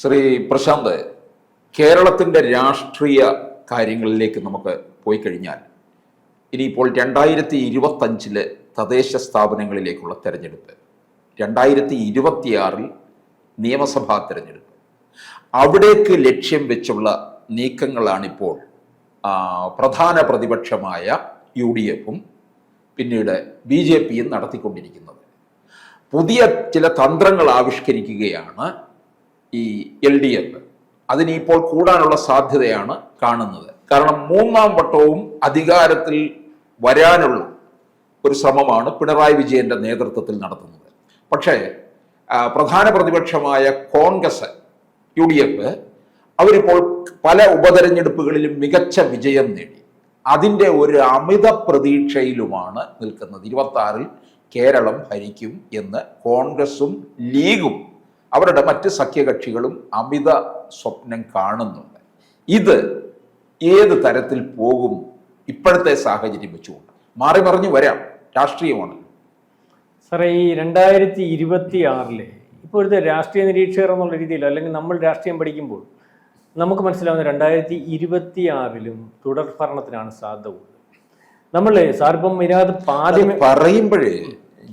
ശ്രീ പ്രശാന്ത്, കേരളത്തിൻ്റെ രാഷ്ട്രീയ കാര്യങ്ങളിലേക്ക് നമുക്ക് പോയി കഴിഞ്ഞാൽ ഇനിയിപ്പോൾ 2025 തദ്ദേശ സ്ഥാപനങ്ങളിലേക്കുള്ള തെരഞ്ഞെടുപ്പ്, 2026 നിയമസഭാ തെരഞ്ഞെടുപ്പ്, അവിടേക്ക് ലക്ഷ്യം വെച്ചുള്ള നീക്കങ്ങളാണിപ്പോൾ പ്രധാന പ്രതിപക്ഷമായ UDFും പിന്നീട് BJPയും നടത്തിക്കൊണ്ടിരിക്കുന്നത്. പുതിയ ചില തന്ത്രങ്ങൾ ആവിഷ്കരിക്കുകയാണ് ഈ LDF. അതിനിപ്പോൾ കൂടാനുള്ള സാധ്യതയാണ് കാണുന്നത്. കാരണം മൂന്നാം വട്ടവും അധികാരത്തിൽ വരാനുള്ള ഒരു ശ്രമമാണ് പിണറായി വിജയന്റെ നേതൃത്വത്തിൽ നടത്തുന്നത്. പക്ഷേ പ്രധാന പ്രതിപക്ഷമായ കോൺഗ്രസ്, UDF അവരിപ്പോൾ പല ഉപതെരഞ്ഞെടുപ്പുകളിലും മികച്ച വിജയം നേടി. അതിൻ്റെ ഒരു അമിത പ്രതീക്ഷയിലുമാണ് നിൽക്കുന്നത്. 26 കേരളം ഭരിക്കും എന്ന് കോൺഗ്രസും ലീഗും അവരുടെ മറ്റ് സഖ്യകക്ഷികളും അമിത സ്വപ്നം കാണുന്നുണ്ട്. ഇത് ഏത് തരത്തിൽ പോകും ഇപ്പോഴത്തെ സാഹചര്യം വെച്ചുകൊണ്ട്? മാറി മറിഞ്ഞു വരാം, രാഷ്ട്രീയമാണ്. സാറേ, ഈ 2026 ഇപ്പോഴത്തെ രാഷ്ട്രീയ നിരീക്ഷകർ എന്നുള്ള രീതിയിൽ, അല്ലെങ്കിൽ നമ്മൾ രാഷ്ട്രീയം പഠിക്കുമ്പോൾ നമുക്ക് മനസ്സിലാവുന്ന 2026 തുടർ ഭരണത്തിനാണ് സാധ്യത കൂടുതൽ. നമ്മൾ സാറിപ്പം ഇതിനകത്ത് ആദ്യമേ പറയുമ്പോഴേ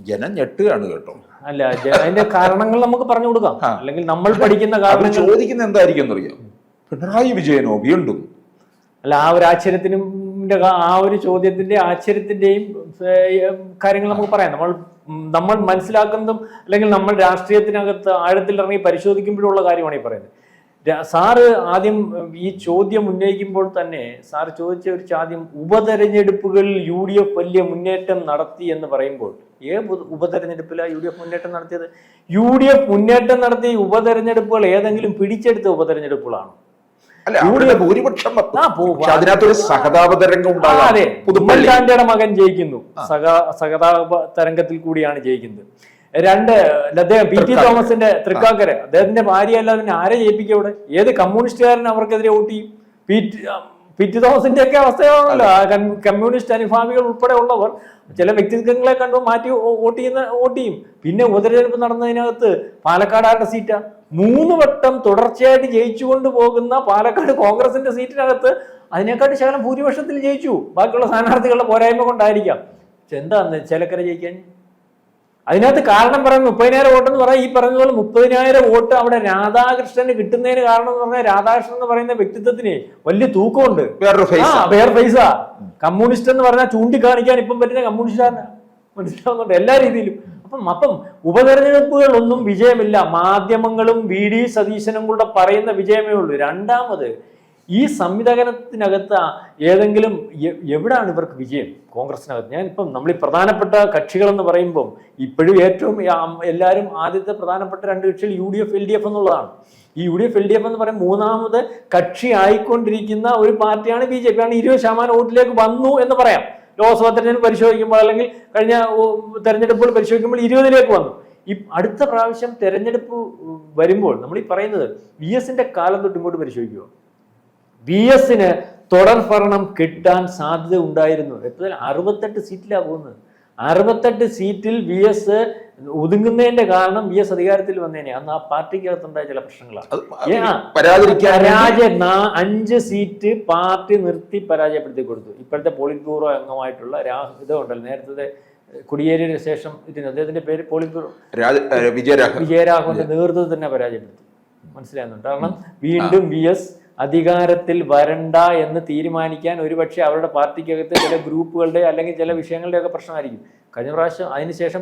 ജനം ഞെട്ടുകയാണ് കേട്ടോ. അല്ല, അതിന്റെ കാരണങ്ങൾ നമുക്ക് പറഞ്ഞു കൊടുക്കാം, അല്ലെങ്കിൽ നമ്മൾ പഠിക്കുന്ന കാരണം ചോദിക്കുന്ന എന്തായിരിക്കും എന്നറിയാം. പിണറായി വിജയനോ വീണ്ടും? അല്ല, ആ ഒരു ആശ്ചര്യത്തിനും ആ ഒരു ചോദ്യത്തിന്റെ ആശ്ചര്യത്തിന്റെയും കാര്യങ്ങൾ നമുക്ക് പറയാം. നമ്മൾ മനസ്സിലാക്കുന്നതും അല്ലെങ്കിൽ നമ്മൾ രാഷ്ട്രീയത്തിനകത്ത് ആഴത്തിൽ ഇറങ്ങി പരിശോധിക്കുമ്പോഴുള്ള കാര്യമാണ് ഈ പറയുന്നത്. സാറ് ആദ്യം ഈ ചോദ്യം ഉന്നയിക്കുമ്പോൾ തന്നെ സാറ് ചോദിച്ച ഒരു ചോദ്യം, ഉപതെരഞ്ഞെടുപ്പുകളിൽ UDF വലിയ മുന്നേറ്റം നടത്തി എന്ന് പറയുമ്പോൾ ഉപതെരഞ്ഞെടുപ്പിലാണ് UDF മുന്നേറ്റം നടത്തിയത്? UDF മുന്നേറ്റം നടത്തിയ ഉപതെരഞ്ഞെടുപ്പുകൾ ഏതെങ്കിലും പിടിച്ചെടുത്ത ഉപതെരഞ്ഞെടുപ്പുകളാണോ? ഉമ്മൻചാണ്ടിയുടെ മകൻ ജയിക്കുന്നു, സഹതാപ തരംഗത്തിൽ കൂടിയാണ് ജയിക്കുന്നത്. 2, അദ്ദേഹം PT തോമസിന്റെ തൃക്കാക്കര, അദ്ദേഹത്തിന്റെ ഭാര്യയല്ല, പിന്നെ ആരെ ജയിപ്പിക്കുക ഇവിടെ? ഏത് കമ്മ്യൂണിസ്റ്റുകാരൻ അവർക്കെതിരെ വോട്ട് ചെയ്യും? PT തോമസിന്റെ ഒക്കെ അവസ്ഥയാണല്ലോ. കമ്മ്യൂണിസ്റ്റ് അനുഭാവികൾ ഉൾപ്പെടെ ഉള്ളവർ ചില വ്യക്തിത്വങ്ങളെ കണ്ടു മാറ്റി വോട്ട് ചെയ്യും. പിന്നെ ഉപതെരഞ്ഞെടുപ്പ് നടന്നതിനകത്ത് പാലക്കാട് ആരുടെ സീറ്റാ? 3 വട്ടം തുടർച്ചയായിട്ട് ജയിച്ചുകൊണ്ട് പോകുന്ന പാലക്കാട് കോൺഗ്രസിന്റെ സീറ്റിനകത്ത് അതിനെക്കാട്ടി ശകലം ഭൂരിപക്ഷത്തിൽ ജയിച്ചു. ബാക്കിയുള്ള സ്ഥാനാർത്ഥികളുടെ പോരായ്മ കൊണ്ടായിരിക്കാം. പക്ഷെ എന്താന്ന് ചേലക്കര ജയിക്കാൻ? അതിനകത്ത് കാരണം പറയുന്നത് 30,000 വോട്ടെന്ന് പറയാം. ഈ പറഞ്ഞ പോലെ 30,000 വോട്ട് അവിടെ രാധാകൃഷ്ണന് കിട്ടുന്നതിന് കാരണം എന്ന് പറഞ്ഞാൽ രാധാകൃഷ്ണൻ എന്ന് പറയുന്ന വ്യക്തിത്വത്തിന് വലിയ തൂക്കമുണ്ട്. വേറെ ഫേസാ. കമ്മ്യൂണിസ്റ്റ് എന്ന് പറഞ്ഞാൽ ചൂണ്ടിക്കാണിക്കാൻ ഇപ്പം പറ്റുന്ന കമ്മ്യൂണിസ്റ്റുകാരനാ, മനസ്സിലാവുന്നുണ്ട് എല്ലാ രീതിയിലും. അപ്പം ഉപതെരഞ്ഞെടുപ്പുകളൊന്നും വിജയമില്ല. മാധ്യമങ്ങളും VD സതീശനും കൂടെ പറയുന്ന വിജയമേ ഉള്ളൂ. രണ്ടാമത്, ഈ സംവിധാനത്തിനകത്ത് ഏതെങ്കിലും എവിടാണ് ഇവർക്ക് വിജയം? കോൺഗ്രസിനകത്ത് ഞാനിപ്പം നമ്മൾ ഈ പ്രധാനപ്പെട്ട കക്ഷികളെന്ന് പറയുമ്പം ഇപ്പോഴും ഏറ്റവും എല്ലാവരും ആദ്യത്തെ പ്രധാനപ്പെട്ട 2 കക്ഷികൾ UDF LDF എന്നുള്ളതാണ്. ഈ UDF LDF എന്ന് പറയുമ്പോൾ മൂന്നാമത് കക്ഷി ആയിക്കൊണ്ടിരിക്കുന്ന ഒരു പാർട്ടിയാണ് BJP. ആണ് 20% വോട്ടിലേക്ക് വന്നു എന്ന് പറയാം. ലോക്സഭാ തെരഞ്ഞെടുപ്പ് പരിശോധിക്കുമ്പോൾ അല്ലെങ്കിൽ കഴിഞ്ഞ തെരഞ്ഞെടുപ്പുകൾ പരിശോധിക്കുമ്പോൾ 20-ലേക്ക് വന്നു. ഈ അടുത്ത പ്രാവശ്യം തെരഞ്ഞെടുപ്പ് വരുമ്പോൾ നമ്മൾ ഈ പറയുന്നത് VSന്റെ കാലം തൊട്ട് ഇങ്ങോട്ട് പരിശോധിക്കുക, VSന് തുടർ ഭരണം കിട്ടാൻ സാധ്യത ഉണ്ടായിരുന്നു. എപ്പോഴും 68 സീറ്റിലാണ് പോകുന്നത്. 68 സീറ്റിൽ VS ഒതുങ്ങുന്നതിന്റെ കാരണം VS അധികാരത്തിൽ വന്നേനെ അന്ന് ആ പാർട്ടിക്കകത്തുണ്ടായ ചില പ്രശ്നങ്ങളാണ്. 5 സീറ്റ് പാർട്ടി നിർത്തി പരാജയപ്പെടുത്തി കൊടുത്തു. ഇപ്പോഴത്തെ പോളിറ്റ് ബ്യൂറോ അംഗമായിട്ടുള്ള ഇതുണ്ടല്ലോ, നേരത്തെ കുടിയേറിയതിനു ശേഷം അദ്ദേഹത്തിന്റെ പേര് പോളിറ്റ് ബ്യൂറോ വിജയരാഘവന്റെ നേതൃത്വത്തിൽ തന്നെ പരാജയപ്പെടുത്തി. മനസ്സിലാകുന്നുണ്ട്. കാരണം വീണ്ടും VS അധികാരത്തിൽ വരണ്ട എന്ന് തീരുമാനിക്കാൻ ഒരുപക്ഷെ അവരുടെ പാർട്ടിക്കകത്ത് ചില ഗ്രൂപ്പുകളുടെ അല്ലെങ്കിൽ ചില വിഷയങ്ങളുടെയൊക്കെ പ്രശ്നമായിരിക്കും. കഴിഞ്ഞ പ്രാവശ്യം അതിനുശേഷം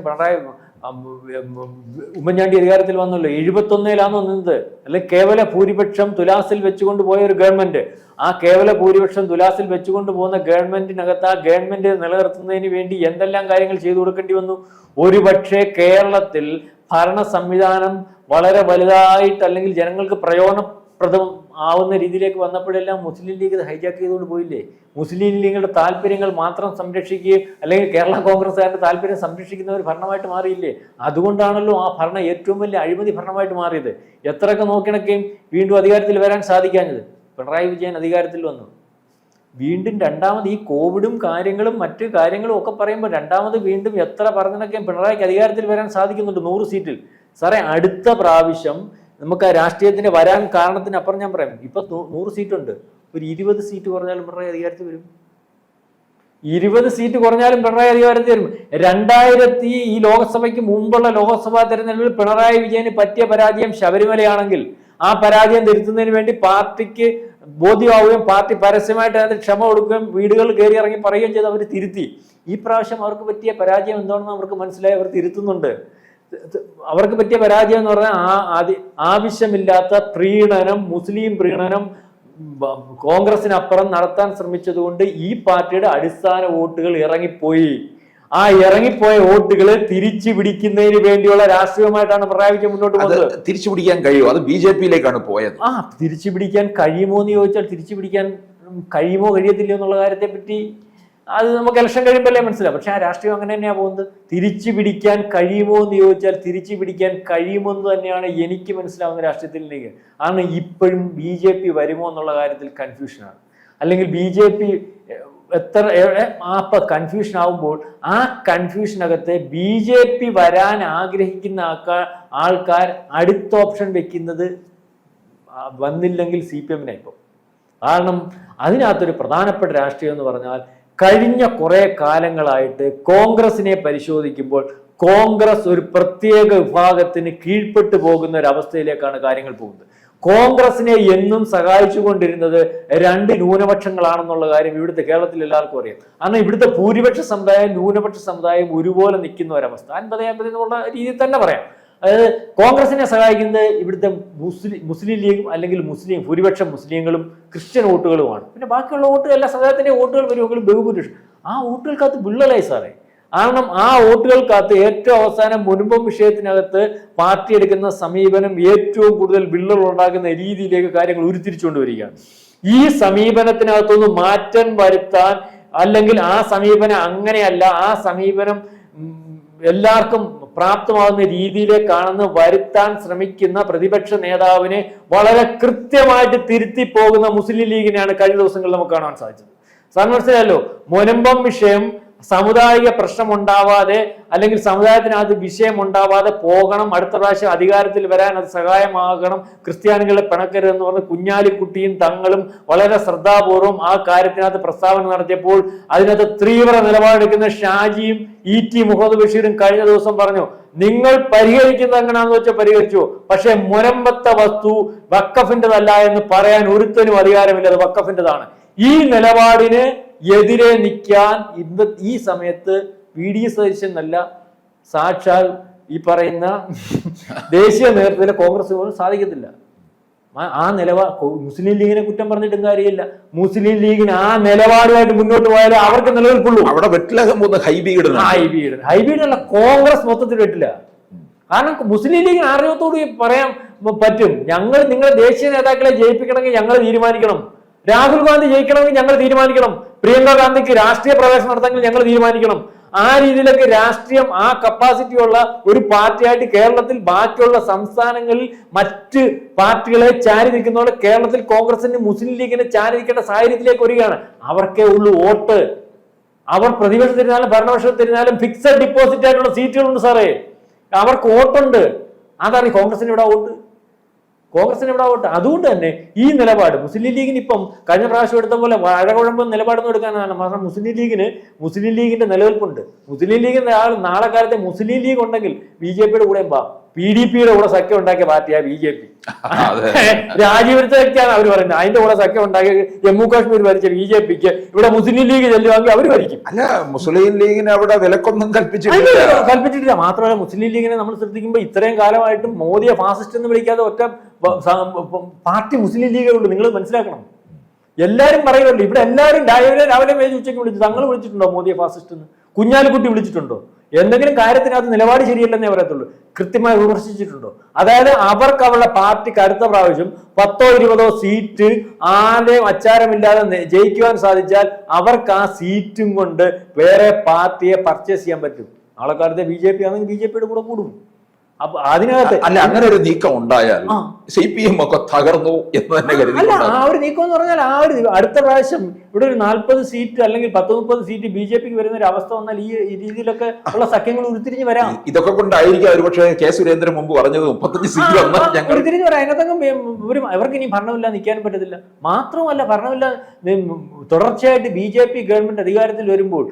ഉമ്മൻചാണ്ടി അധികാരത്തിൽ വന്നല്ലോ, 71-ലാണോ നിന്നത്? അല്ലെങ്കിൽ കേവല ഭൂരിപക്ഷം തുലാസിൽ വെച്ചുകൊണ്ട് പോയ ഒരു ഗവൺമെന്റ്. ആ കേവല ഭൂരിപക്ഷം തുലാസിൽ വെച്ചുകൊണ്ട് പോകുന്ന ഗവൺമെന്റിനകത്ത് ആ ഗവൺമെന്റ് നിലനിർത്തുന്നതിന് വേണ്ടി എന്തെല്ലാം കാര്യങ്ങൾ ചെയ്തു കൊടുക്കേണ്ടി വന്നു? ഒരുപക്ഷെ കേരളത്തിൽ ഭരണ സംവിധാനം വളരെ വലുതായിട്ട് അല്ലെങ്കിൽ ജനങ്ങൾക്ക് പ്രയോജനപ്രദം ആവുന്ന രീതിയിലേക്ക് വന്നപ്പോഴെല്ലാം മുസ്ലിം ലീഗ് ഹൈജാക്ക് ചെയ്തുകൊണ്ട് പോയില്ലേ? മുസ്ലിം ലീഗിന്റെ താല്പര്യങ്ങൾ മാത്രം സംരക്ഷിക്കുകയും അല്ലെങ്കിൽ കേരള കോൺഗ്രസ്സുകാരുടെ താല്പര്യം സംരക്ഷിക്കുന്ന ഒരു ഭരണമായിട്ട് മാറിയില്ലേ? അതുകൊണ്ടാണല്ലോ ആ ഭരണം ഏറ്റവും വലിയ അഴിമതി ഭരണമായിട്ട് മാറിയത്. എത്രയൊക്കെ നോക്കിണക്കെയും വീണ്ടും അധികാരത്തിൽ വരാൻ സാധിക്കാഞ്ഞത്. പിണറായി വിജയൻ അധികാരത്തിൽ വന്നു, വീണ്ടും രണ്ടാമത് ഈ കോവിഡും കാര്യങ്ങളും മറ്റു കാര്യങ്ങളും ഒക്കെ പറയുമ്പോൾ രണ്ടാമത് വീണ്ടും എത്ര പറഞ്ഞതൊക്കെ പിണറായിക്ക് അധികാരത്തിൽ വരാൻ സാധിക്കുന്നുണ്ട് 100 സീറ്റിൽ. സാറേ, അടുത്ത പ്രാവശ്യം നമുക്ക് ആ രാഷ്ട്രീയത്തിന് വരാൻ കാരണത്തിന് അപ്പുറം ഞാൻ പറയാം. ഇപ്പൊ 100 സീറ്റുണ്ട്, ഒരു 20 സീറ്റ് കുറഞ്ഞാലും പിണറായി അധികാരത്തിൽ വരും. 20 സീറ്റ് കുറഞ്ഞാലും പിണറായി അധികാരത്തിൽ വരും. 2000 ഈ ലോക്സഭയ്ക്ക് മുമ്പുള്ള ലോക്സഭാ തെരഞ്ഞെടുപ്പിൽ പിണറായി വിജയന് പറ്റിയ പരാജയം ശബരിമലയാണെങ്കിൽ ആ പരാജയം തിരുത്തുന്നതിന് വേണ്ടി പാർട്ടിക്ക് ബോധ്യമാവുകയും പാർട്ടി പരസ്യമായിട്ട് അതിന് ക്ഷമ കൊടുക്കുകയും വീടുകളിൽ കയറി ഇറങ്ങി പറയുകയും ചെയ്ത് അവർ തിരുത്തി. ഈ പ്രാവശ്യം അവർക്ക് പറ്റിയ പരാജയം എന്താണെന്ന് അവർക്ക് മനസ്സിലായി, അവർ തിരുത്തുന്നുണ്ട്. അവർക്ക് പറ്റിയ പരാജയം എന്ന് പറഞ്ഞാൽ ആവശ്യമില്ലാത്ത പ്രീണനം, മുസ്ലിം പ്രീണനം കോൺഗ്രസിനപ്പുറം നടത്താൻ ശ്രമിച്ചതുകൊണ്ട് ഈ പാർട്ടിയുടെ അടിസ്ഥാന വോട്ടുകൾ ഇറങ്ങിപ്പോയി. ആ ഇറങ്ങിപ്പോയ വോട്ടുകളെ തിരിച്ചു പിടിക്കുന്നതിന് വേണ്ടിയുള്ള രാഷ്ട്രീയമായിട്ടാണ് പിണറായി വിജയൻ മുന്നോട്ട് പോകുന്നത്. തിരിച്ചു പിടിക്കാൻ കഴിയുമോ? അത് BJP-യിലേക്കാണ് പോയത്. തിരിച്ചു പിടിക്കാൻ കഴിയുമോ എന്ന് ചോദിച്ചാൽ തിരിച്ചു പിടിക്കാൻ കഴിയുമോ കഴിയത്തില്ലയോ എന്നുള്ള കാര്യത്തെ പറ്റി അത് നമുക്ക് ഇലക്ഷൻ കഴിയുമ്പോഴല്ലേ മനസ്സിലാവും. പക്ഷെ ആ രാഷ്ട്രീയം അങ്ങനെ തന്നെയാണ് പോകുന്നത്. തിരിച്ചു പിടിക്കാൻ കഴിയുമോ എന്ന് ചോദിച്ചാൽ തിരിച്ചു പിടിക്കാൻ കഴിയുമെന്ന് തന്നെയാണ് എനിക്ക് മനസ്സിലാവുന്ന രാഷ്ട്രീയത്തിലേക്ക്. ആണ് ഇപ്പോഴും BJP വരുമോ എന്നുള്ള കാര്യത്തിൽ കൺഫ്യൂഷനാണ്. അല്ലെങ്കിൽ BJP കൺഫ്യൂഷൻ ആവുമ്പോൾ ആ കൺഫ്യൂഷനകത്ത് BJP വരാൻ ആഗ്രഹിക്കുന്ന ആൾക്കാർ അടുത്ത ഓപ്ഷൻ വെക്കുന്നത് വന്നില്ലെങ്കിൽ CPM-നെ ഇപ്പോൾ. കാരണം അതിനകത്തൊരു പ്രധാനപ്പെട്ട രാഷ്ട്രീയം എന്ന് പറഞ്ഞാൽ കഴിഞ്ഞ കുറെ കാലങ്ങളായിട്ട് കോൺഗ്രസിനെ പരിശോധിക്കുമ്പോൾ കോൺഗ്രസ് ഒരു പ്രത്യേക വിഭാഗത്തിന് കീഴ്പ്പെട്ടു പോകുന്ന ഒരു അവസ്ഥയിലേക്കാണ് കാര്യങ്ങൾ പോകുന്നത്. കോൺഗ്രസിനെ എന്നും സഹായിച്ചുകൊണ്ടിരുന്നത് 2 ന്യൂനപക്ഷങ്ങളാണെന്നുള്ള കാര്യം ഇവിടുത്തെ കേരളത്തിൽ എല്ലാവർക്കും അറിയാം. കാരണം ഇവിടുത്തെ ഭൂരിപക്ഷ സമുദായം ന്യൂനപക്ഷ സമുദായം ഒരുപോലെ നിൽക്കുന്ന ഒരവസ്ഥ 50-50 എന്നുള്ള രീതിയിൽ തന്നെ പറയാം. അതായത് കോൺഗ്രസിനെ സഹായിക്കുന്നത് ഇവിടുത്തെ മുസ്ലിം ലീഗും അല്ലെങ്കിൽ ഭൂരിപക്ഷം മുസ്ലിങ്ങളും ക്രിസ്ത്യൻ വോട്ടുകളുമാണ്. പിന്നെ ബാക്കിയുള്ള വോട്ടുകൾ എല്ലാ സമുദായത്തിന്റെ വോട്ടുകൾ വരുമെങ്കിലും ബഹുഭൂരിപക്ഷം ആ വോട്ടുകൾക്കകത്ത് വിള്ളലായി സാറേ. കാരണം ആ വോട്ടുകൾക്കകത്ത് ഏറ്റവും അവസാനം മുൻപം വിഷയത്തിനകത്ത് പാർട്ടി എടുക്കുന്ന സമീപനം ഏറ്റവും കൂടുതൽ വിള്ളൽ ഉണ്ടാക്കുന്ന രീതിയിലേക്ക് കാര്യങ്ങൾ ഉരുത്തിരിച്ചുകൊണ്ട് വരികയാണ്. ഈ സമീപനത്തിനകത്തൊന്ന് മാറ്റം വരുത്താൻ, അല്ലെങ്കിൽ ആ സമീപനം അങ്ങനെയല്ല, ആ സമീപനം എല്ലാവർക്കും പ്രാപ്തമാകുന്ന രീതിയിലേക്കാണെന്ന് വരുത്താൻ ശ്രമിക്കുന്ന പ്രതിപക്ഷ നേതാവിനെ വളരെ കൃത്യമായിട്ട് തിരുത്തി പോകുന്ന മുസ്ലിം ലീഗിനെയാണ് കഴിഞ്ഞ ദിവസങ്ങളിൽ നമുക്ക് കാണാൻ സാധിച്ചത്. സാറിന് മനസ്സിലായല്ലോ, മുനമ്പം വിഷയം സമുദായിക പ്രശ്നം ഉണ്ടാവാതെ അല്ലെങ്കിൽ സമുദായത്തിനകത്ത് വിഷയം ഉണ്ടാവാതെ പോകണം, അടുത്ത പ്രാവശ്യം അധികാരത്തിൽ വരാൻ അത് സഹായമാകണം, ക്രിസ്ത്യാനികളെ പിണക്കരുതെന്ന് പറഞ്ഞ് കുഞ്ഞാലിക്കുട്ടിയും തങ്ങളും വളരെ ശ്രദ്ധാപൂർവം ആ കാര്യത്തിനകത്ത് പ്രസ്താവന നടത്തിയപ്പോൾ അതിനകത്ത് തീവ്ര നിലപാടെടുക്കുന്ന ഷാജിയും ET മുഹമ്മദ് ബഷീറും കഴിഞ്ഞ ദിവസം പറഞ്ഞു, നിങ്ങൾ പരിഹരിക്കുന്നത് എങ്ങനെയാണെന്ന് വെച്ചാൽ പരിഹരിച്ചു, പക്ഷെ മുനമ്പത്തെ വസ്തു വഖഫിൻ്റെതല്ല എന്ന് പറയാൻ ഒരുത്തനും അധികാരമില്ല, അത് വഖഫിൻ്റെതാണ്. ഈ നിലപാടിന് എതിരെ നിൽക്കാൻ ഈ സമയത്ത് VD സതീശൻ അല്ല, സാക്ഷാൽ ഈ പറയുന്ന ദേശീയ നേതൃത്വത്തിലെ കോൺഗ്രസ് പോലും സാധിക്കത്തില്ല. ആ മുസ്ലിം ലീഗിനെ കുറ്റം പറഞ്ഞിട്ടും കാര്യമില്ല. മുസ്ലിം ലീഗിന് ആ നിലപാടുമായിട്ട് മുന്നോട്ട് പോയാലേ അവർക്ക് നിലനിൽപ്പുള്ളൂ. അവിടെ ഹൈബീഡല്ല, കോൺഗ്രസ് മൊത്തത്തിൽ വെട്ടില്ല. കാരണം മുസ്ലിം ലീഗിന് ആരോഗ്യത്തോട് പറയാൻ പറ്റും, ഞങ്ങൾ നിങ്ങളെ ദേശീയ നേതാക്കളെ ജയിപ്പിക്കണമെങ്കിൽ ഞങ്ങൾ തീരുമാനിക്കണം, രാഹുൽ ഗാന്ധി ജയിക്കണമെങ്കിൽ ഞങ്ങൾ തീരുമാനിക്കണം, പ്രിയങ്ക ഗാന്ധിക്ക് രാഷ്ട്രീയ പ്രവേശനം നടത്തണമെങ്കിൽ ഞങ്ങൾ തീരുമാനിക്കണം. ആ രീതിയിലൊക്കെ രാഷ്ട്രീയം ആ കപ്പാസിറ്റി ഉള്ള ഒരു പാർട്ടിയായിട്ട് കേരളത്തിൽ ബാക്കിയുള്ള സംസ്ഥാനങ്ങളിൽ മറ്റ് പാർട്ടികളെ ചാരി നിൽക്കുന്നതോടെ കേരളത്തിൽ കോൺഗ്രസിന് മുസ്ലിം ലീഗിനെ ചാരി നിൽക്കേണ്ട സാഹചര്യത്തിലേക്ക് വരികയാണ്. അവർക്കേ ഉള്ളൂ വോട്ട്. അവർ പ്രതിപക്ഷത്തിരുന്നാലും ഭരണപക്ഷത്തിരുന്നാലും ഫിക്സഡ് ഡിപ്പോസിറ്റ് ആയിട്ടുള്ള സീറ്റുകളുണ്ട് സാറേ, അവർക്ക് വോട്ടുണ്ട്. അതാണ് കോൺഗ്രസിന് ഇവിടെ വോട്ട്. അതുകൊണ്ട് തന്നെ ഈ നിലപാട് മുസ്ലിം ലീഗിന് ഇപ്പം കഴിഞ്ഞ പ്രാവശ്യം എടുത്ത പോലെ വഴകുഴമ്പം നിലപാടൊന്നും എടുക്കാനാണ്. കാരണം മുസ്ലിം ലീഗിന്റെ നിലനിൽപ്പുണ്ട്. മുസ്ലിം ലീഗിന്റെ നാളെ കാലത്തെ മുസ്ലിം ലീഗ് ഉണ്ടെങ്കിൽ BJP-യുടെ കൂടെ PDP-യുടെ കൂടെ സഖ്യം ഉണ്ടാക്കിയ പാർട്ടിയാണ് BJP. രാജ്യവിരുദ്ധ വ്യക്തിയാണ് അവർ പറയുന്നത്. അതിന്റെ കൂടെ സഖ്യം ഉണ്ടാക്കിയ ജമ്മു കാശ്മീർ ഭരിച്ച BJP-ക്ക് ഇവിടെ മുസ്ലിം ലീഗ് ചെല്ലുവാങ്കിൽ അവർ ഭരിക്കും. അല്ല, മുസ്ലിം ലീഗിന് അവിടെ വിലക്കൊന്നും കൽപ്പിച്ചിട്ടില്ല. മാത്രമല്ല മുസ്ലിം ലീഗിനെ നമ്മൾ ശ്രദ്ധിക്കുമ്പോൾ ഇത്രയും കാലമായിട്ടും മോദിയെ ഫാസിസ്റ്റ് എന്ന് വിളിക്കാതെ ഒറ്റ പാർട്ടി മുസ്ലിം ലീഗുണ്ട്. നിങ്ങൾ മനസ്സിലാക്കണം. എല്ലാരും പറയുന്നുണ്ട്, ഇവിടെ എല്ലാവരും രാവിലെ ഉച്ചയ്ക്ക് വിളിച്ചു. തങ്ങൾ വിളിച്ചിട്ടുണ്ടോ മോദിയെ ഫാസിസ്റ്റ് എന്ന്? കുഞ്ഞാലിക്കുട്ടി വിളിച്ചിട്ടുണ്ടോ? എന്തെങ്കിലും കാര്യത്തിനകത്ത് നിലപാട് ശരിയല്ലെന്നേ പറയത്തുള്ളൂ. കൃത്യമായി വിമർശിച്ചിട്ടുണ്ടോ? അതായത് അവർക്ക് അവരുടെ പാർട്ടിക്ക് അടുത്ത പ്രാവശ്യം 10-20 സീറ്റ് ആരെയും അച്ചാരമില്ലാതെ ജയിക്കുവാൻ സാധിച്ചാൽ അവർക്ക് ആ സീറ്റും കൊണ്ട് വേറെ പാർട്ടിയെ പർച്ചേസ് ചെയ്യാൻ പറ്റും. നാളെ കാലത്തെ BJP ആണെങ്കിൽ BJP-യുടെ കൂടെ കൂടും. അപ്പൊ അതിനകത്ത് അല്ല, അങ്ങനെ ഒരു നീക്കം ഉണ്ടായാൽ CPM ഒക്കെ തകർന്നു എന്ന് തന്നെ കരുതി. അല്ല, ആ ഒരു നീക്കം എന്ന് പറഞ്ഞാൽ ആ ഒരു അടുത്ത പ്രാവശ്യം ഇവിടെ ഒരു 40 സീറ്റ് അല്ലെങ്കിൽ 10-30 സീറ്റ് BJPക്ക് വരുന്ന ഒരു അവസ്ഥ വന്നാൽ ഈ രീതിയിലൊക്കെ ഉള്ള സഖ്യങ്ങൾ ഉരുത്തിരിഞ്ഞ് വരാം. ഇതൊക്കെ കൊണ്ടായിരിക്കും ഒരുപക്ഷെ കെ സുരേന്ദ്രൻ മുമ്പ് പറഞ്ഞത് 35 സീറ്റ് വന്നാൽ ഉരുത്തിരിഞ്ഞ് വരാം. അതിനകത്തൊക്കെ അവർക്ക് ഇനി ഭരണമില്ല നിൽക്കാനും പറ്റത്തില്ല. മാത്രമല്ല ഭരണമില്ല തുടർച്ചയായിട്ട് BJP ഗവൺമെന്റ് അധികാരത്തിൽ വരുമ്പോൾ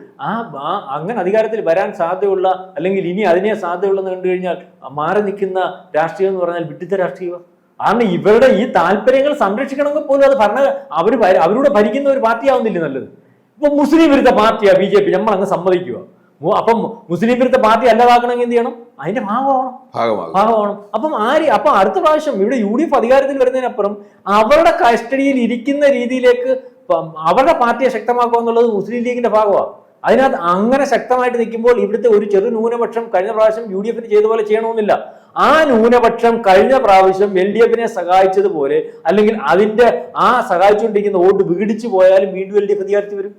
അങ്ങനെ അധികാരത്തിൽ വരാൻ സാധ്യതയുള്ള അല്ലെങ്കിൽ ഇനി അതിനെ സാധ്യതയുള്ളതെന്ന് കണ്ടു കഴിഞ്ഞാൽ മാറി നിൽക്കുന്ന രാഷ്ട്രീയം എന്ന് പറഞ്ഞാൽ വിഡിത്ത രാഷ്ട്രീയം. കാരണം ഇവരുടെ ഈ താല്പര്യങ്ങൾ സംരക്ഷിക്കണമെങ്കിൽ പോലും അത് അവരുടെ ഭരിക്കുന്ന ഒരു പാർട്ടി ആവുന്നില്ല നല്ലത്. ഇപ്പൊ മുസ്ലിം വിരുദ്ധ പാർട്ടിയാ BJP, നമ്മൾ അങ്ങ് സമ്മതിക്കുക. അപ്പം മുസ്ലിം വിരുദ്ധ പാർട്ടി അല്ലതാക്കണമെങ്കിൽ എന്ത് ചെയ്യണം? അതിന്റെ ഭാഗമാവണം. അപ്പം അടുത്ത പ്രാവശ്യം ഇവിടെ UDF അധികാരത്തിൽ വരുന്നതിനപ്പുറം അവരുടെ കസ്റ്റഡിയിൽ ഇരിക്കുന്ന രീതിയിലേക്ക് അവരുടെ പാർട്ടിയെ ശക്തമാക്കുക എന്നുള്ളത് മുസ്ലിം ലീഗിന്റെ ഭാഗമാണ്. അതിനകത്ത് അങ്ങനെ ശക്തമായിട്ട് നിൽക്കുമ്പോൾ ഇവിടുത്തെ ഒരു ചെറു ന്യൂനപക്ഷം കഴിഞ്ഞ പ്രാവശ്യം UDFന് ചെയ്ത പോലെ ചെയ്യണമെന്നില്ല. ആ ന്യൂനപക്ഷം കഴിഞ്ഞ പ്രാവശ്യം LDFനെ സഹായിച്ചതുപോലെ അല്ലെങ്കിൽ അതിന്റെ സഹായിച്ചുകൊണ്ടിരിക്കുന്ന വോട്ട് വിഘടിച്ചു പോയാലും വീണ്ടും LDF അധികാരത്തിൽ വരും.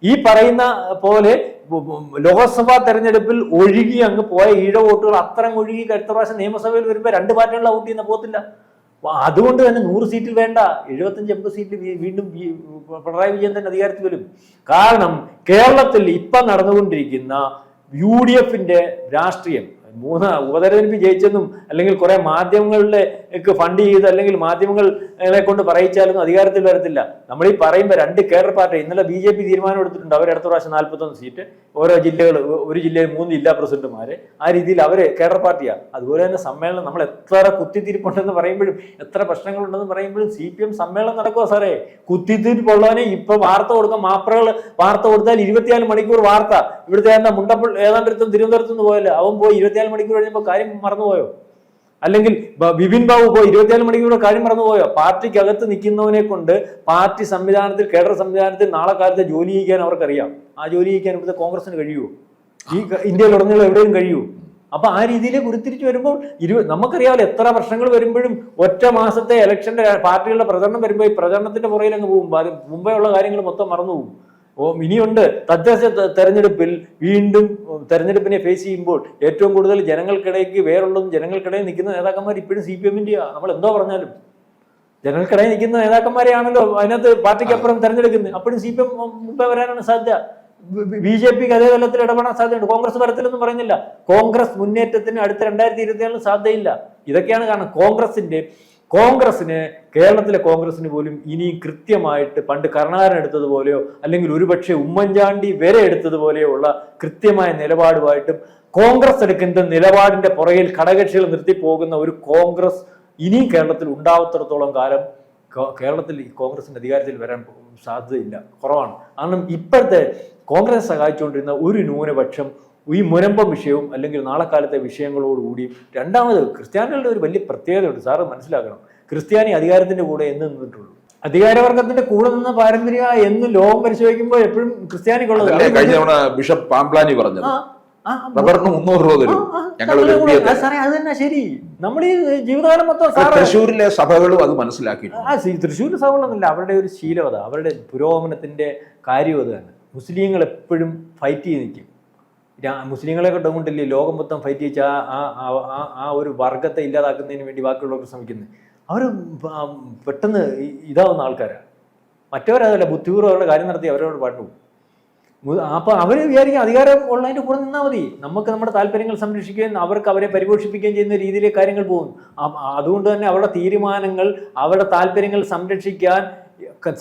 ഈ പറയുന്ന പോലെ ലോക്സഭാ തെരഞ്ഞെടുപ്പിൽ ഒഴുകി അങ്ങ് പോയ ഈഴ വോട്ടുകൾ അത്രയും ഒഴുകി അടുത്ത പ്രാവശ്യം നിയമസഭയിൽ വരുമ്പോൾ 2 പാർട്ടികളുടെ വോട്ട് ചെയ്യുന്ന പോകത്തില്ല. അതുകൊണ്ട് തന്നെ 100 സീറ്റിൽ വേണ്ട 75-80 സീറ്റിൽ വീണ്ടും പിണറായി വിജയൻ തന്നെ അധികാരത്തിൽ വരും. കാരണം കേരളത്തിൽ ഇപ്പം നടന്നുകൊണ്ടിരിക്കുന്ന UDFന്റെ രാഷ്ട്രീയം 3 ഉപതെരഞ്ഞെടുപ്പ് ജയിച്ചെന്നും അല്ലെങ്കിൽ കുറെ മാധ്യമങ്ങളിലേക്ക് ഫണ്ട് ചെയ്ത് അല്ലെങ്കിൽ മാധ്യമങ്ങളെ കൊണ്ട് പറയിച്ചാലൊന്നും അധികാരത്തിൽ വരത്തില്ല. നമ്മൾ ഈ പറയുമ്പോൾ 2 കേഡർ പാർട്ടി ഇന്നലെ BJP തീരുമാനം എടുത്തിട്ടുണ്ട്. അവർ അടുത്ത പ്രാവശ്യം 41 സീറ്റ്, ഓരോ ജില്ലകൾ, ഒരു ജില്ലയിൽ 3 ജില്ലാ പ്രസിഡന്റുമാര്, ആ രീതിയിൽ അവര് കേഡർ പാർട്ടിയാണ്. അതുപോലെ തന്നെ സമ്മേളനം നമ്മൾ എത്ര കുത്തിത്തിരിപ്പുണ്ടെന്ന് പറയുമ്പോഴും എത്ര പ്രശ്നങ്ങളുണ്ടെന്ന് പറയുമ്പോഴും CPM സമ്മേളനം നടക്കുക സാറേ. കുത്തിത്തിരിപ്പുള്ളവനെ ഇപ്പൊ വാർത്ത കൊടുക്കാൻ മാപ്രകൾ വാർത്ത കൊടുത്താൽ 24 മണിക്കൂർ വാർത്ത. ഇവിടുത്തെ മുണ്ടപ്പോൾ ഏതാണ്ടടുത്തും തിരുവനന്തപുരത്തുനിന്ന് പോയല്ലോ, അവൻ പോയി 24 മണിക്കൂർ കഴിഞ്ഞപ്പോൾ കാര്യം മറന്നുപോയോ? അല്ലെങ്കിൽ വിപിൻ ബാബു പോയി 24 മണിക്കൂർ കാര്യം മറന്നുപോയോ? പാർട്ടിക്കകത്ത് നിൽക്കുന്നവനെ കൊണ്ട് പാർട്ടി സംവിധാനത്തിൽ, കേഡർ സംവിധാനത്തിൽ നാളെ കാലത്തെ ജോലി ചെയ്യിക്കാൻ അവർക്കറിയാം. ആ ജോലി ചെയ്യിക്കാൻ ഇവിടുത്തെ കോൺഗ്രസിന് കഴിയുമോ? ഈ ഇന്ത്യയിലുടനീളം എവിടെയും കഴിയുമോ? അപ്പൊ ആ രീതിയിലേക്ക് ഉരുത്തിരിച്ച് വരുമ്പോൾ നമുക്കറിയാമല്ലോ എത്ര പ്രശ്നങ്ങൾ വരുമ്പോഴും ഒറ്റ മാസത്തെ ഇലക്ഷന്റെ പാർട്ടികളുടെ പ്രചരണം വരുമ്പോൾ ഈ പ്രചരണത്തിന്റെ പുറകിൽ അങ്ങ് പോകും. മുമ്പേ ഉള്ള കാര്യങ്ങൾ മൊത്തം മറന്നുപോകും. ഇനിയുണ്ട് തദ്ദേശ തെരഞ്ഞെടുപ്പിൽ വീണ്ടും തെരഞ്ഞെടുപ്പിനെ ഫേസ് ചെയ്യുമ്പോൾ ഏറ്റവും കൂടുതൽ ജനങ്ങൾക്കിടയ്ക്ക് വേറുള്ളതും ജനങ്ങൾക്കിടയിൽ നിൽക്കുന്ന നേതാക്കന്മാർ ഇപ്പോഴും CPMന്റെയാ. നമ്മൾ എന്തോ പറഞ്ഞാലും ജനങ്ങൾക്കിടയിൽ നിൽക്കുന്ന നേതാക്കന്മാരെയാണല്ലോ അതിനകത്ത് പാർട്ടിക്കപ്പുറം തെരഞ്ഞെടുക്കുന്നത്. അപ്പോഴും CPM മുമ്പേ വരാനാണ് സാധ്യത. BJPക്ക് അതേ തലത്തിൽ ഇടപെടാൻ സാധ്യതയുണ്ട്. കോൺഗ്രസ് വരത്തിലൊന്നും പറയുന്നില്ല. കോൺഗ്രസ് മുന്നേറ്റത്തിന് അടുത്ത 2024 സാധ്യതയില്ല. ഇതൊക്കെയാണ് കാരണം. കോൺഗ്രസിന് കേരളത്തിലെ കോൺഗ്രസിന് പോലും ഇനിയും കൃത്യമായിട്ട് പണ്ട് കരുണാകരൻ എടുത്തതുപോലെയോ അല്ലെങ്കിൽ ഒരുപക്ഷെ ഉമ്മൻചാണ്ടി വരെ എടുത്തതുപോലെയോ ഉള്ള കൃത്യമായ നിലപാടുമായിട്ടും കോൺഗ്രസ് എടുക്കുന്ന നിലപാടിന്റെ പുറകിൽ ഘടകകക്ഷികൾ നിർത്തിപ്പോകുന്ന ഒരു കോൺഗ്രസ് ഇനിയും കേരളത്തിൽ ഉണ്ടാവത്തിടത്തോളം കാലം കേരളത്തിൽ ഈ കോൺഗ്രസിന്റെ അധികാരത്തിൽ വരാൻ സാധ്യതയില്ല, കുറവാണ്. കാരണം ഇപ്പോഴത്തെ കോൺഗ്രസ് സഹായിച്ചുകൊണ്ടിരുന്ന ഒരു ന്യൂനപക്ഷം ഈ മുനമ്പം വിഷയവും അല്ലെങ്കിൽ നാളെ കാലത്തെ വിഷയങ്ങളോടുകൂടി രണ്ടാമത് ക്രിസ്ത്യാനികളുടെ ഒരു വലിയ പ്രത്യേകതയുണ്ട്. സാറ് മനസ്സിലാക്കണം, ക്രിസ്ത്യാനി അധികാരത്തിന്റെ കൂടെ എന്ന് നിന്നിട്ടുള്ളൂ. അധികാരവർഗത്തിന്റെ കൂടെ നിന്ന പാരമ്പര്യ എന്ന് ലോകം പരിശോധിക്കുമ്പോൾ എപ്പോഴും ക്രിസ്ത്യാനിക്കുള്ളത്. ബിഷപ്പ് പാംപ്ലാനി പറഞ്ഞത് സാറേ അത് തന്നെ ശരി. നമ്മൾ ഈ ജീവിതകാലം മൊത്തം തൃശ്ശൂരിലെ സഭകളും അത് മനസ്സിലാക്കി. തൃശ്ശൂരിലെ സഭകളൊന്നുമില്ല, അവരുടെ ഒരു ശീലവത, അവരുടെ പുരോഗമനത്തിന്റെ കാര്യം അത് തന്നെ. മുസ്ലിങ്ങൾ എപ്പോഴും ഫൈറ്റ് ചെയ്ത് നിൽക്കും. മുസ്ലിങ്ങളെ കൊണ്ടുകൊണ്ടില്ലേ ലോകം മൊത്തം ഫൈറ്റ് ചെയ്യിച്ച ആ ഒരു വർഗത്തെ ഇല്ലാതാക്കുന്നതിന് വേണ്ടി ബാക്കിയുള്ളവർക്ക് ശ്രമിക്കുന്നത്. അവർ പെട്ടെന്ന് ഇതാവുന്ന ആൾക്കാരാണ്. മറ്റവരതല്ല, ബുദ്ധിപൂർവ്വം അവരുടെ കാര്യം നടത്തി അവരോട് പാട്ടു. അപ്പൊ അവർ വിചാരിക്കും അധികാരം ഉള്ളതിന്റെ കൂടെ നിന്നാൽ മതി, നമുക്ക് നമ്മുടെ താല്പര്യങ്ങൾ സംരക്ഷിക്കുകയും അവർക്ക് അവരെ പരിപോഷിപ്പിക്കുകയും ചെയ്യുന്ന രീതിയിലേക്ക് കാര്യങ്ങൾ പോകും. അതുകൊണ്ട് തന്നെ അവരുടെ തീരുമാനങ്ങൾ, അവരുടെ താല്പര്യങ്ങൾ സംരക്ഷിക്കാൻ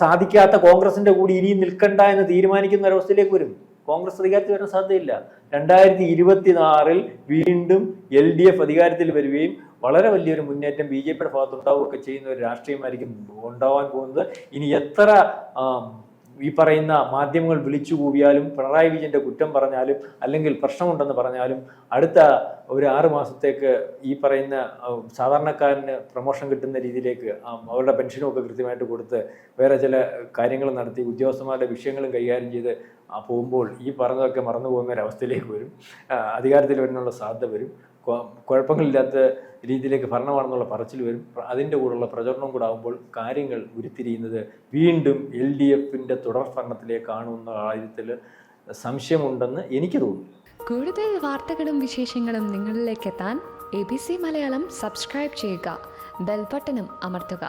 സാധിക്കാത്ത കോൺഗ്രസിന്റെ കൂടി ഇനിയും നിൽക്കണ്ട എന്ന് തീരുമാനിക്കുന്ന ഒരവസ്ഥയിലേക്ക് വരും. കോൺഗ്രസ് അധികാരത്തിൽ വരാൻ സാധ്യതയില്ല. 2024 വീണ്ടും LDF അധികാരത്തിൽ വരികയും വളരെ വലിയൊരു മുന്നേറ്റം BJPയുടെ ഭാഗത്തുണ്ടാവുകയൊക്കെ ചെയ്യുന്ന ഒരു രാഷ്ട്രീയമായിരിക്കും ഉണ്ടാവാൻ പോകുന്നത്. ഇനി എത്ര ഈ പറയുന്ന മാധ്യമങ്ങൾ വിളിച്ചു കൂവിയാലും പിണറായി വിജയന്റെ കുറ്റം പറഞ്ഞാലും അല്ലെങ്കിൽ പ്രശ്നമുണ്ടെന്ന് പറഞ്ഞാലും അടുത്ത ഒരു 6 മാസത്തേക്ക് ഈ പറയുന്ന സാധാരണക്കാരന് പ്രൊമോഷൻ കിട്ടുന്ന രീതിയിലേക്ക് അവരുടെ പെൻഷനും ഒക്കെ കൃത്യമായിട്ട് കൊടുത്ത് വേറെ ചില കാര്യങ്ങൾ നടത്തി ഉദ്യോഗസ്ഥന്മാരുടെ വിഷയങ്ങളും കൈകാര്യം ചെയ്ത് പോകുമ്പോൾ ഈ പറഞ്ഞതൊക്കെ മറന്നു പോകുന്ന ഒരവസ്ഥയിലേക്ക് വരും. അധികാരത്തിൽ വരുന്നുള്ള സാധ്യത വരും. കുഴപ്പങ്ങളില്ലാത്ത രീതിയിലേക്ക് ഭരണമാണെന്നുള്ള പറച്ചിൽ വരും. അതിൻ്റെ കൂടെയുള്ള പ്രചരണവും കൂടെ ആകുമ്പോൾ കാര്യങ്ങൾ ഉരുത്തിരിയുന്നത് വീണ്ടും LDFന്റെ തുടർ ഭരണത്തിലേക്കാണെന്ന കാര്യത്തിൽ സംശയമുണ്ടെന്ന് എനിക്ക് തോന്നുന്നു. കൂടുതൽ വാർത്തകളും വിശേഷങ്ങളും നിങ്ങളിലേക്ക് എത്താൻ ABC മലയാളം സബ്സ്ക്രൈബ് ചെയ്യുക, ബെൽ ബട്ടണും അമർത്തുക.